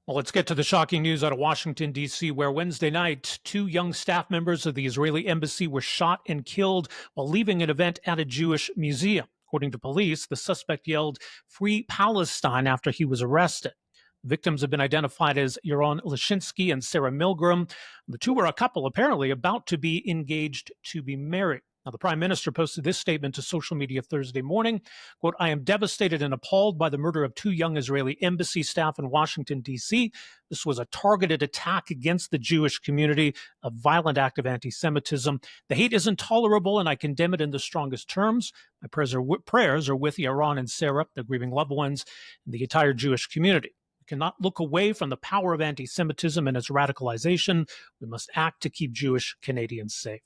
Well, let's get to the shocking news out of Washington, D.C., where Wednesday night, two young staff members of the Israeli embassy were shot and killed while leaving an event at a Jewish museum. According to police, the suspect yelled, "Free Palestine," after he was arrested. Victims have been identified as Yaron Lashinsky and Sarah Milgram. The two were a couple apparently about to be engaged to be married. Now, the prime minister posted this statement to social media Thursday morning. Quote, "I am devastated and appalled by the murder of two young Israeli embassy staff in Washington, D.C. This was a targeted attack against the Jewish community, a violent act of anti-Semitism. The hate is intolerable, and I condemn it in the strongest terms. My prayers are with Yaron and Sarah, their grieving loved ones, and the entire Jewish community. We cannot look away from the power of anti-Semitism and its radicalization. We must act to keep Jewish Canadians safe."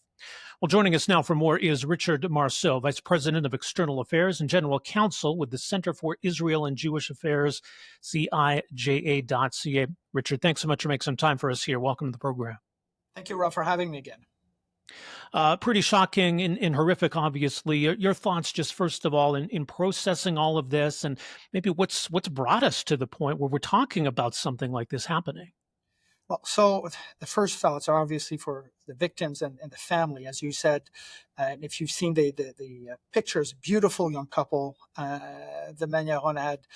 Well, joining us now for more is Richard Marceau, Vice President of External Affairs and General Counsel with the Center for Israel and Jewish Affairs, CIJA.ca. Richard, thanks so much for making some time for us here. Welcome to the program. Thank you, Rob, for having me again. Pretty shocking and horrific, obviously. Your thoughts, just first of all, in processing all of this, and maybe what's brought us to the point where we're talking about something like this happening? Well, so the first thoughts are obviously for the victims and the family, as you said. And if you've seen the pictures, beautiful young couple. The man Yaron had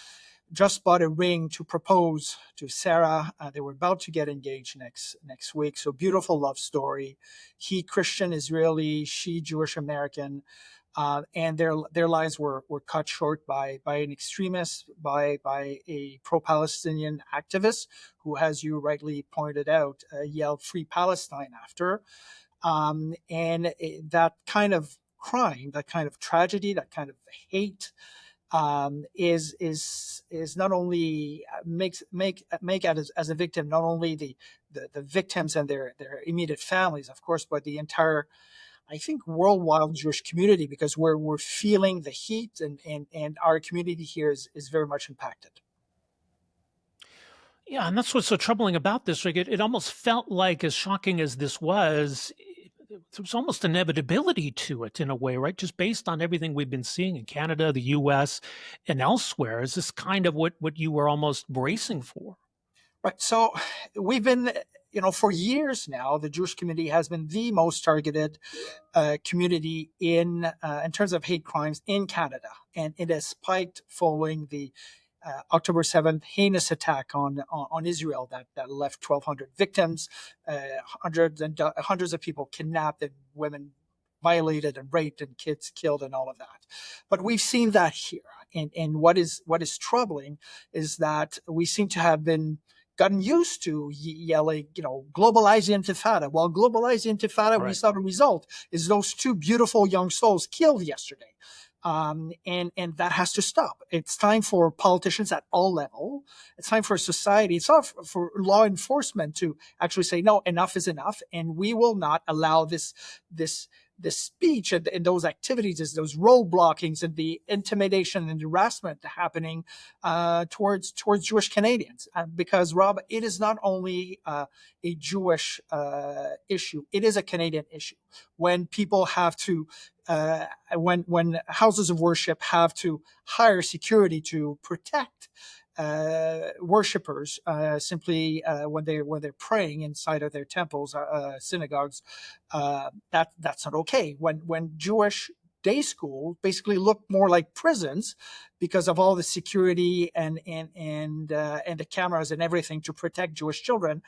just bought a ring to propose to Sarah. They were about to get engaged next week. So beautiful love story. He Christian Israeli, she Jewish American. And their lives were cut short by an extremist, by a pro-Palestinian activist who, as you rightly pointed out, yelled "Free Palestine" after. That kind of crime, that kind of tragedy, that kind of hate is not only make as a victim not only the victims and their immediate families, of course, but the entire, I think, worldwide Jewish community, because we're feeling the heat, and our community here is very much impacted. Yeah, and that's what's so troubling about this, Rick. It almost felt like, as shocking as this was, there was almost inevitability to it in a way, right? Just based on everything we've been seeing in Canada, the U.S., and elsewhere. Is this kind of what you were almost bracing for? Right. So we've been, for years now, the Jewish community has been the most targeted community in terms of hate crimes in Canada, and it has spiked following the October 7th heinous attack on Israel that left 1,200 victims, hundreds of people kidnapped, and women violated and raped, and kids killed, and all of that. But we've seen that here, and what is troubling is that we seem to have been gotten used to yelling, globalize the intifada. Well, globalize the intifada, right. We saw the result is those two beautiful young souls killed yesterday. And that has to stop. It's time for politicians at all levels. It's time for society. It's time for law enforcement to actually say, no, enough is enough. And we will not allow this speech and those activities, those roadblockings and the intimidation and harassment happening towards Jewish Canadians. Because, Rob, it is not only a Jewish issue, it is a Canadian issue. When people have to, when houses of worship have to hire security to protect worshippers simply when they're praying inside of their temples, synagogues, that's not okay. When Jewish day schools basically look more like prisons because of all the security and the cameras and everything to protect Jewish children,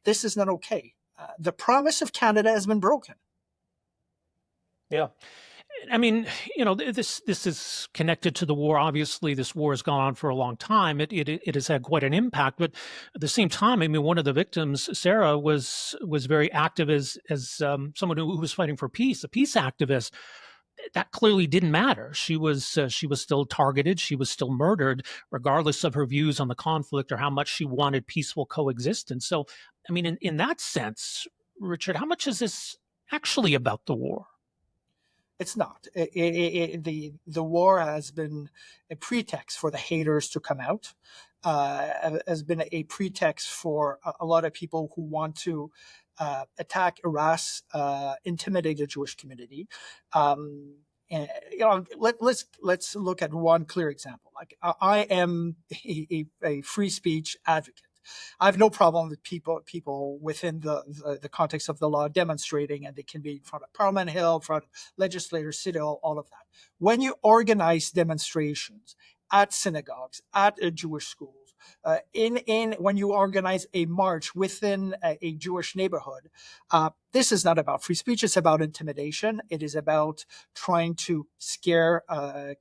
this is not okay. The promise of Canada has been broken. Yeah. I mean, this is connected to the war. Obviously, this war has gone on for a long time. It has had quite an impact. But at the same time, I mean, one of the victims, Sarah, was very active as someone who was fighting for peace, a peace activist. That clearly didn't matter. She was still targeted. She was still murdered, regardless of her views on the conflict or how much she wanted peaceful coexistence. So, I mean, in that sense, Richard, how much is this actually about the war? It's not. The war has been a pretext for the haters to come out, has been a pretext for a lot of people who want to attack, harass, intimidate the Jewish community. And let's look at one clear example. Like, I am a free speech advocate. I have no problem with people within the context of the law demonstrating, and they can be in front of Parliament Hill, in front of legislators, City Hall, all of that. When you organize demonstrations at synagogues, at Jewish schools, when you organize a march within a Jewish neighborhood, this is not about free speech. It's about intimidation. It is about trying to scare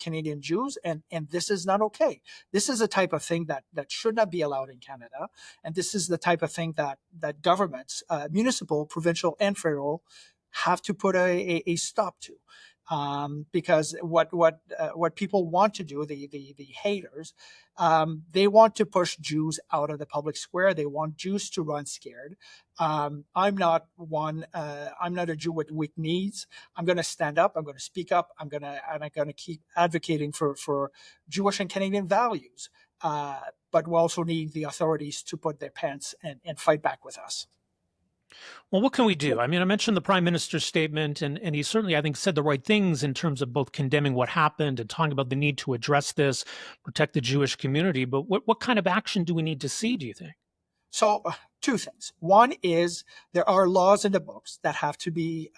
Canadian Jews, and this is not okay. This is a type of thing that should not be allowed in Canada, and this is the type of thing that governments, municipal, provincial, and federal, have to put a stop to. Because what people want to do, the haters, they want to push Jews out of the public square. They want Jews to run scared. I'm not one. I'm not a Jew with weak knees. I'm going to stand up. I'm going to speak up. I'm going to keep advocating for Jewish and Canadian values. But we also need the authorities to put their pants and fight back with us. Well, what can we do? I mean, I mentioned the prime minister's statement, and he certainly, I think, said the right things in terms of both condemning what happened and talking about the need to address this, protect the Jewish community. But what kind of action do we need to see, do you think? So, two things. One is there are laws in the books that have to be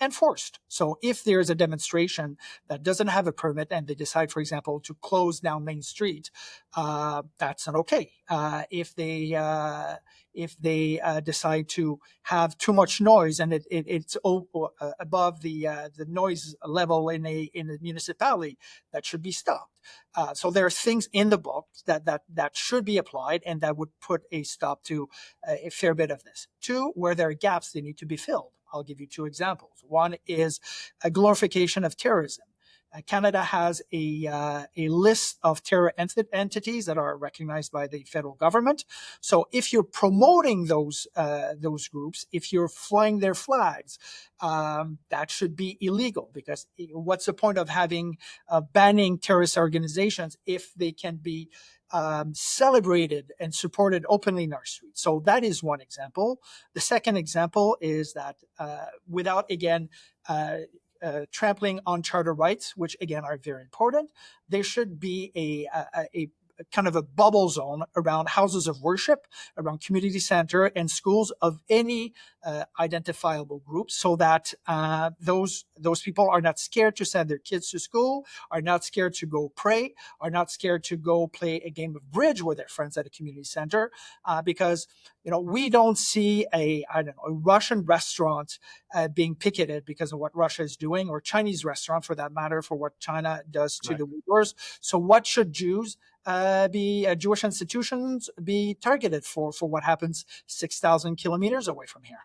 enforced. So if there's a demonstration that doesn't have a permit and they decide, for example, to close down Main Street, that's not okay. If they decide to have too much noise and it's above the noise level in a municipality, that should be stopped. So there are things in the book that should be applied and that would put a stop to a fair bit of this. Two, where there are gaps, they need to be filled. I'll give you two examples. One is a glorification of terrorism. Canada has a list of terror entities that are recognized by the federal government. So if you're promoting those groups, if you're flying their flags, that should be illegal, because what's the point of having banning terrorist organizations if they can be celebrated and supported openly in our streets? So that is one example. The second example is that without, again, trampling on charter rights, which again are very important, there should be a kind of a bubble zone around houses of worship, around community center and schools of any identifiable group, so that those people are not scared to send their kids to school, are not scared to go pray, are not scared to go play a game of bridge with their friends at a community center, because we don't see a Russian restaurant being picketed because of what Russia is doing, or Chinese restaurant for that matter, for what China does to the Uyghurs. So what should Jews Jewish institutions be targeted for what happens 6,000 kilometers away from here?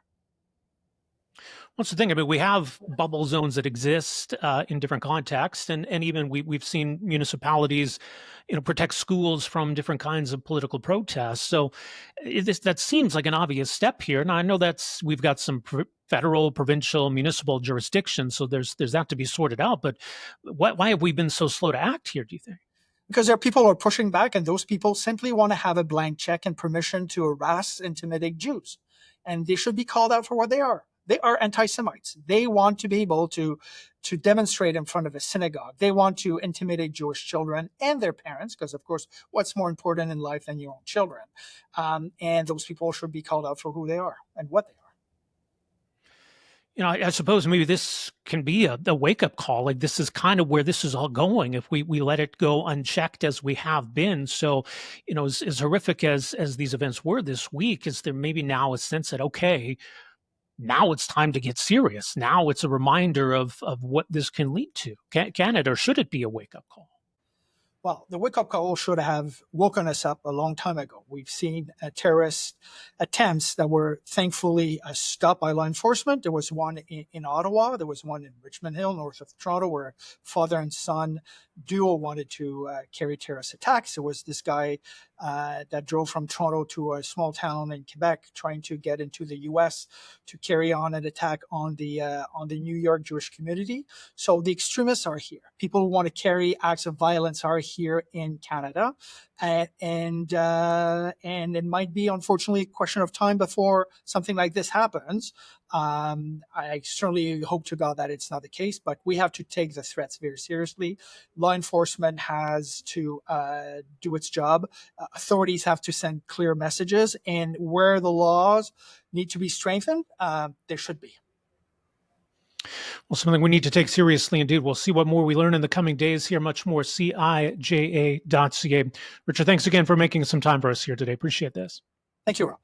What's the thing? I mean, we have bubble zones that exist in different contexts, and even we've seen municipalities, protect schools from different kinds of political protests. So that seems like an obvious step here. Now I know we've got some federal, provincial, municipal jurisdictions, so there's that to be sorted out. But why have we been so slow to act here, do you think? Because there are people who are pushing back, and those people simply want to have a blank check and permission to harass, intimidate Jews. And they should be called out for what they are. They are anti-Semites. They want to be able to demonstrate in front of a synagogue. They want to intimidate Jewish children and their parents, because, of course, what's more important in life than your own children? And those people should be called out for who they are and what they are. I suppose maybe this can be a wake-up call. Like, this is kind of where this is all going if we let it go unchecked as we have been. So, as horrific as these events were this week, is there maybe now a sense that, okay, now it's time to get serious? Now it's a reminder of what this can lead to. Can it, or should it be a wake-up call? Well, the wake-up call should have woken us up a long time ago. We've seen terrorist attempts that were thankfully stopped by law enforcement. There was one in Ottawa. There was one in Richmond Hill, north of Toronto, where father and son duo wanted to carry terrorist attacks. There was this guy that drove from Toronto to a small town in Quebec, trying to get into the U.S. to carry on an attack on the New York Jewish community. So the extremists are here. People who want to carry acts of violence are here in Canada. and it might be unfortunately a question of time before something like this happens. I certainly hope to God that it's not the case, but we have to take the threats very seriously. Law enforcement has to do its job. Authorities have to send clear messages, and where the laws need to be strengthened, they should be. Well, something we need to take seriously indeed. We'll see what more we learn in the coming days here. Much more, CIJA.ca. Richard, thanks again for making some time for us here today. Appreciate this. Thank you, Rob.